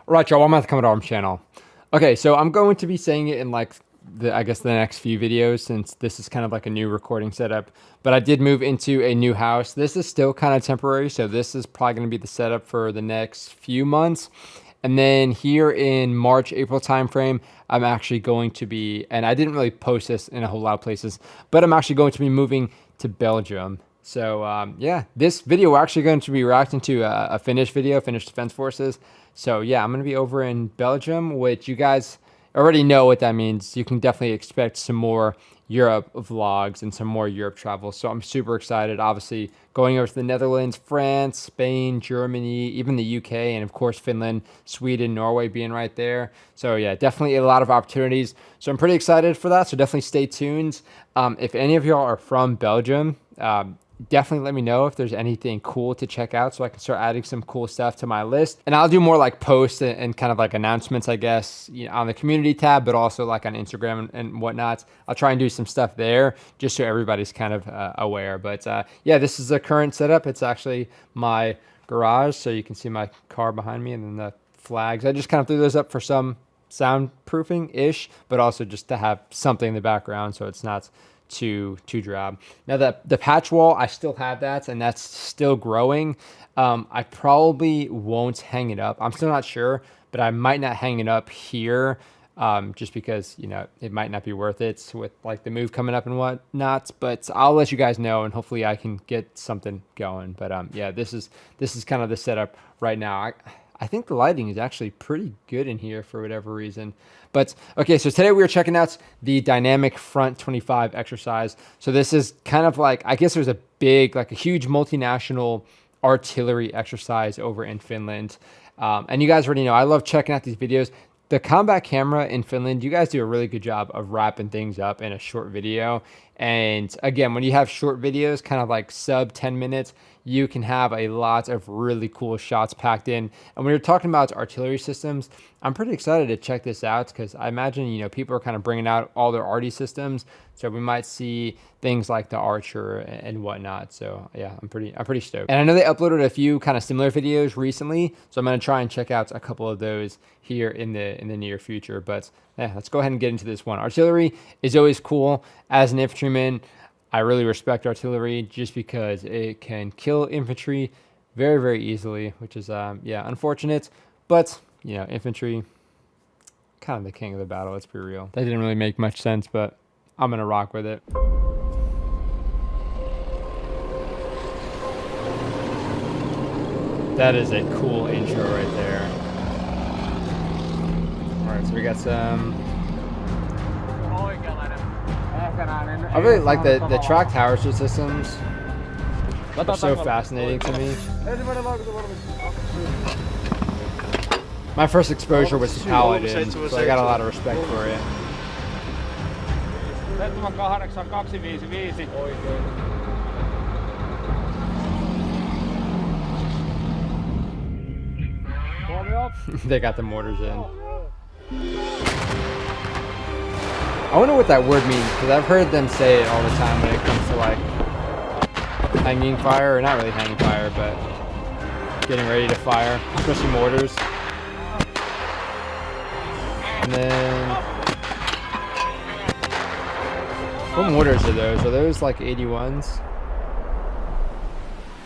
Right, y'all, I'm at the Commodore Arms channel. Okay, so I'm going to be saying it in like I guess the next few videos since this is kind of like a new recording setup. But I did move into a new house. This is still kind of temporary, so this is probably going to be the setup for the next few months. And then here in March, April timeframe, I'm actually going to be, and I didn't really post this in a whole lot of places, but I'm actually going to be moving to Belgium. So yeah, this video we're actually going to be reacting to a Finnish video, Finnish Defense Forces. So yeah, I'm going to be over in Belgium, which you guys already know what that means. You can definitely expect some more Europe vlogs and some more Europe travel. So I'm super excited. Obviously, going over to the Netherlands, France, Spain, Germany, even the UK, and of course, Finland, Sweden, Norway being right there. So yeah, definitely a lot of opportunities. So I'm pretty excited for that. So definitely stay tuned. If any of y'all are from Belgium, definitely let me know if there's anything cool to check out so I can start adding some cool stuff to my list. And I'll do more like posts and kind of like announcements, I guess, you know, on the community tab, but also like on Instagram and whatnot. I'll try and do some stuff there just so everybody's kind of aware. But yeah, this is the current setup. It's actually my garage, so you can see my car behind me and then the flags. I just kind of threw those up for some soundproofing-ish, but also just to have something in the background so it's not too drab. Now that the patch wall, I still have that, and that's still growing. I probably won't hang it up. I'm still not sure, but I might not hang it up here, just because, you know, it might not be worth it with like the move coming up and whatnot. But I'll let you guys know, and hopefully I can get something going. But yeah, this is kind of the setup right now. I think the lighting is actually pretty good in here for whatever reason. But okay, so today we were checking out the dynamic front 25 exercise. So this is kind of like, I guess there's a big, like a huge multinational artillery exercise over in Finland. And you guys already know, I love checking out these videos. The combat camera in Finland, you guys do a really good job of wrapping things up in a short video. And again, when you have short videos, kind of like sub 10 minutes, you can have a lot of really cool shots packed in. And when you're talking about artillery systems, I'm pretty excited to check this out because I imagine, you know, people are kind of bringing out all their arty systems. So we might see things like the Archer and whatnot. So yeah, I'm pretty stoked. And I know they uploaded a few kind of similar videos recently, so I'm gonna try and check out a couple of those here in the near future. But yeah, let's go ahead and get into this one. Artillery is always cool. As an infantryman, I really respect artillery just because it can kill infantry very, very easily, which is yeah, unfortunate. But you know, infantry, kind of the king of the battle. Let's be real. That didn't really make much sense, but I'm gonna rock with it. That is a cool intro right there. All right, so we got some. I really like the track tower systems. They're so fascinating to me. My first exposure was to Paladin, so I got a lot of respect for it. They got the mortars in. I wonder what that word means, because I've heard them say it all the time when it comes to like hanging fire, or not really hanging fire, but getting ready to fire, especially mortars. And then, what mortars are those? Are those like 81s?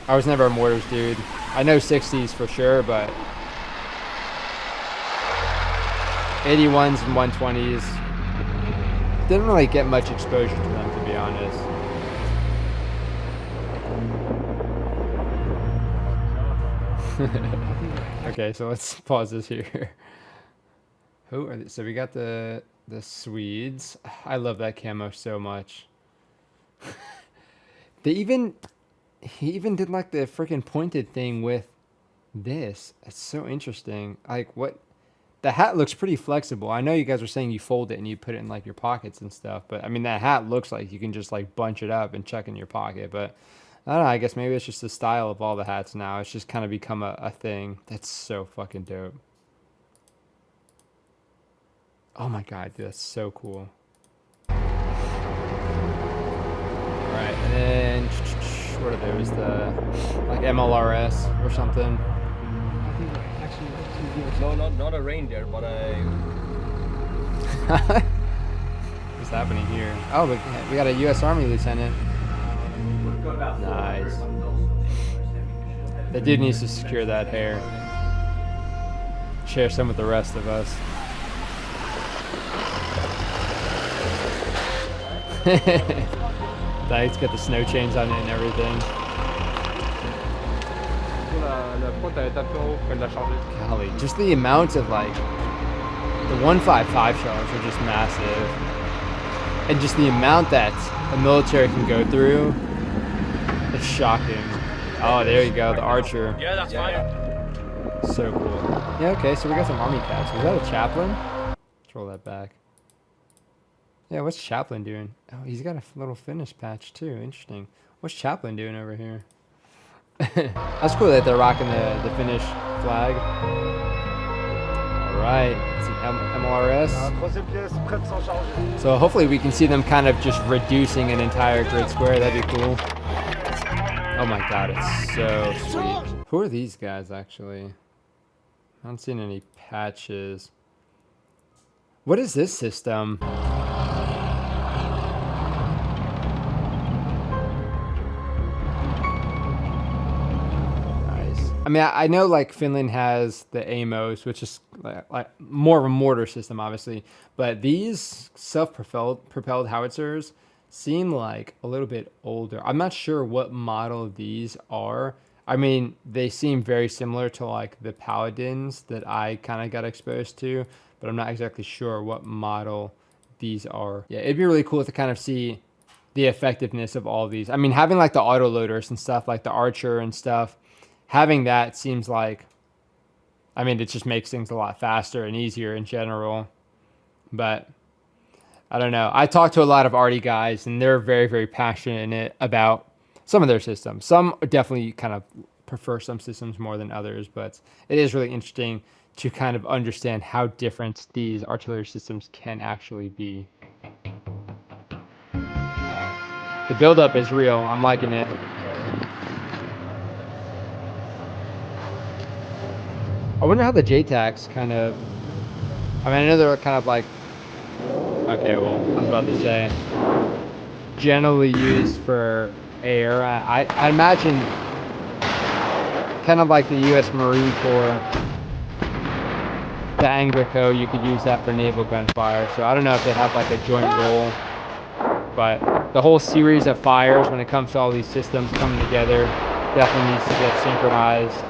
I was never a mortars dude. I know 60s for sure, but 81s and 120s. Didn't really get much exposure to them, to be honest. Okay, so let's pause this here. Who are they? So we got the Swedes. I love that camo so much. He even did like the freaking pointed thing with this. It's so interesting. Like what? The hat looks pretty flexible. I know you guys were saying you fold it and you put it in like your pockets and stuff, but I mean that hat looks like you can just like bunch it up and chuck in your pocket. But I don't know, I guess maybe it's just the style of all the hats now. It's just kind of become a thing. That's so fucking dope. Oh my god, dude, that's so cool. Alright, and then what are those? The like MLRS or something? I think actually No, not a reindeer, but a. What's happening here? Oh, we got a U.S. Army lieutenant. Nice. The dude needs to secure that hair. Share some with the rest of us. He's got the snow chains on it and everything. Golly, just the amount of like the 155 shells are just massive, and just the amount that a military can go through is shocking. Oh, there you go, the archer. Yeah, that's fine. So cool. Yeah, okay, so we got some army cats. Was that a chaplain? Let's roll that back. Yeah, what's Chaplin doing? Oh, he's got a little Finnish patch too. Interesting. What's Chaplin doing over here? That's cool that they're rocking the Finnish flag. All right, it's an MLRS. So hopefully we can see them kind of just reducing an entire grid square. That'd be cool. Oh my god, it's so sweet. Who are these guys actually? I haven't seen any patches. What is this system? I mean, I know like Finland has the AMOs, which is like more of a mortar system, obviously, but these self-propelled howitzers seem like a little bit older. I'm not sure what model these are. I mean, they seem very similar to like the Paladins that I kind of got exposed to, but I'm not exactly sure what model these are. Yeah, it'd be really cool to kind of see the effectiveness of all of these. I mean, having like the autoloaders and stuff, like the Archer and stuff, having that seems like, I mean, it just makes things a lot faster and easier in general. But I don't know. I talk to a lot of arty guys, and they're very, very passionate about some of their systems. Some definitely kind of prefer some systems more than others, but it is really interesting to kind of understand how different these artillery systems can actually be. The buildup is real. I'm liking it. I wonder how the JTACs kind of, I mean, I know they're kind of like, okay, well, I was about to say, generally used for air. I imagine kind of like the U.S. Marine Corps, the Anglico, you could use that for naval gunfire. So I don't know if they have like a joint role, but the whole series of fires when it comes to all these systems coming together definitely needs to get synchronized.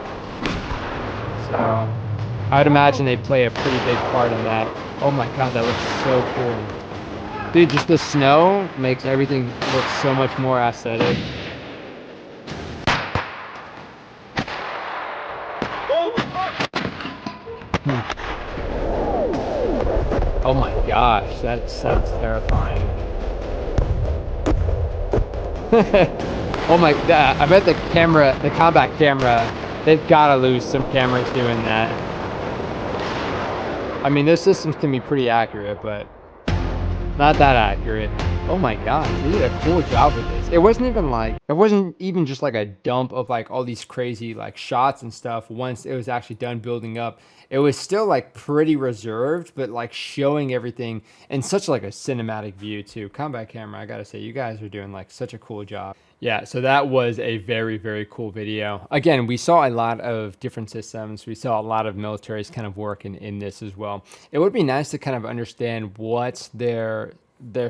So I would imagine they play a pretty big part in that. Oh my god, that looks so cool. Dude, just the snow makes everything look so much more aesthetic. Oh my gosh, that sounds terrifying. Oh my, I bet the camera, the combat camera, they've got to lose some cameras doing that. I mean, those systems can be pretty accurate, but not that accurate. Oh my god, they did a cool job with this. It wasn't even just like a dump of like all these crazy like shots and stuff once it was actually done building up. It was still like pretty reserved, but like showing everything in such like a cinematic view too. Combat camera, I gotta say, you guys are doing like such a cool job. Yeah, so that was a very, very cool video. Again, we saw a lot of different systems. We saw a lot of militaries kind of working in this as well. It would be nice to kind of understand what their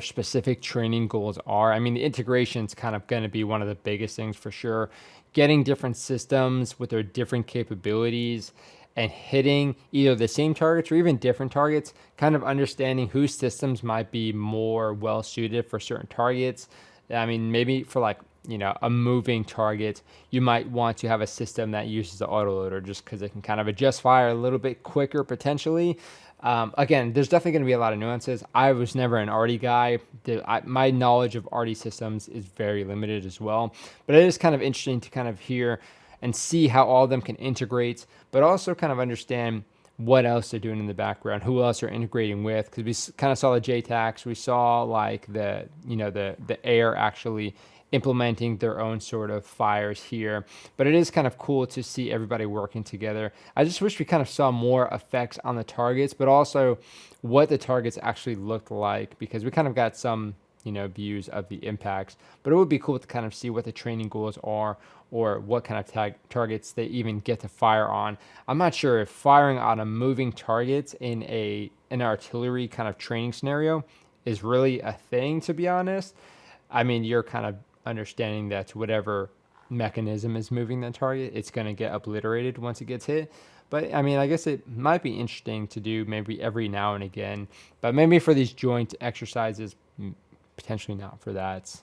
specific training goals are. I mean, the integration is kind of going to be one of the biggest things for sure. Getting different systems with their different capabilities and hitting either the same targets or even different targets, kind of understanding whose systems might be more well suited for certain targets. I mean, maybe for like, you know, a moving target, you might want to have a system that uses the autoloader just because it can kind of adjust fire a little bit quicker potentially. Again, there's definitely going to be a lot of nuances. I was never an arty guy. My knowledge of arty systems is very limited as well, but it is kind of interesting to kind of hear and see how all of them can integrate, but also kind of understand what else they're doing in the background, who else they're integrating with, because we kind of saw the JTACs, we saw like the air actually implementing their own sort of fires here. But it is kind of cool to see everybody working together. I just wish we kind of saw more effects on the targets, but also what the targets actually looked like, because we kind of got some views of the impacts, but it would be cool to kind of see what the training goals are, or what kind of targets they even get to fire on. I'm not sure if firing on a moving target in an artillery kind of training scenario is really a thing, to be honest. I mean, you're kind of understanding that whatever mechanism is moving the target, it's going to get obliterated once it gets hit. But I mean, I guess it might be interesting to do maybe every now and again, but maybe for these joint exercises, potentially not for that.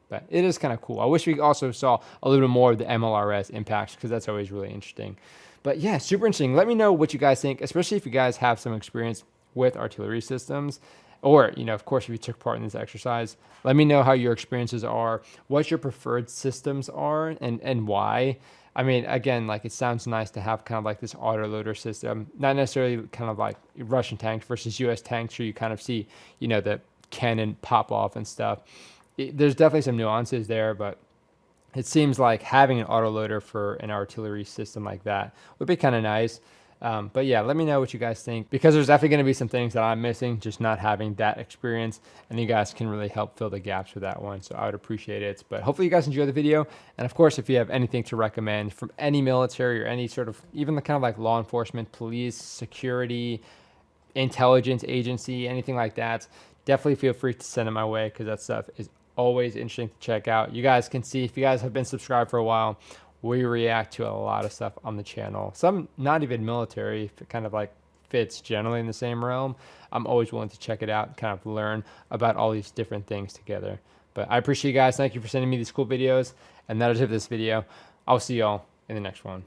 But it is kind of cool. I wish we also saw a little bit more of the MLRS impacts, because that's always really interesting. But yeah, super interesting. Let me know what you guys think, especially if you guys have some experience with artillery systems, or, of course, if you took part in this exercise. Let me know how your experiences are, what your preferred systems are, and why. I mean, again, like, it sounds nice to have kind of like this autoloader system, not necessarily kind of like Russian tanks versus US tanks, where you kind of see, the cannon pop off and stuff. There's definitely some nuances there, but it seems like having an autoloader for an artillery system like that would be kind of nice. But yeah, let me know what you guys think, because there's definitely going to be some things that I'm missing, just not having that experience, and you guys can really help fill the gaps with that one. So I would appreciate it. But hopefully you guys enjoy the video. And of course, if you have anything to recommend from any military or any sort of, even the kind of like law enforcement, police, security, intelligence agency, anything like that, definitely feel free to send it my way, because that stuff is always interesting to check out. You guys can see, if you guys have been subscribed for a while, we react to a lot of stuff on the channel. Some not even military, if it kind of like fits generally in the same realm. I'm always willing to check it out and kind of learn about all these different things together. But I appreciate you guys. Thank you for sending me these cool videos. And that is it for this video. I'll see y'all in the next one.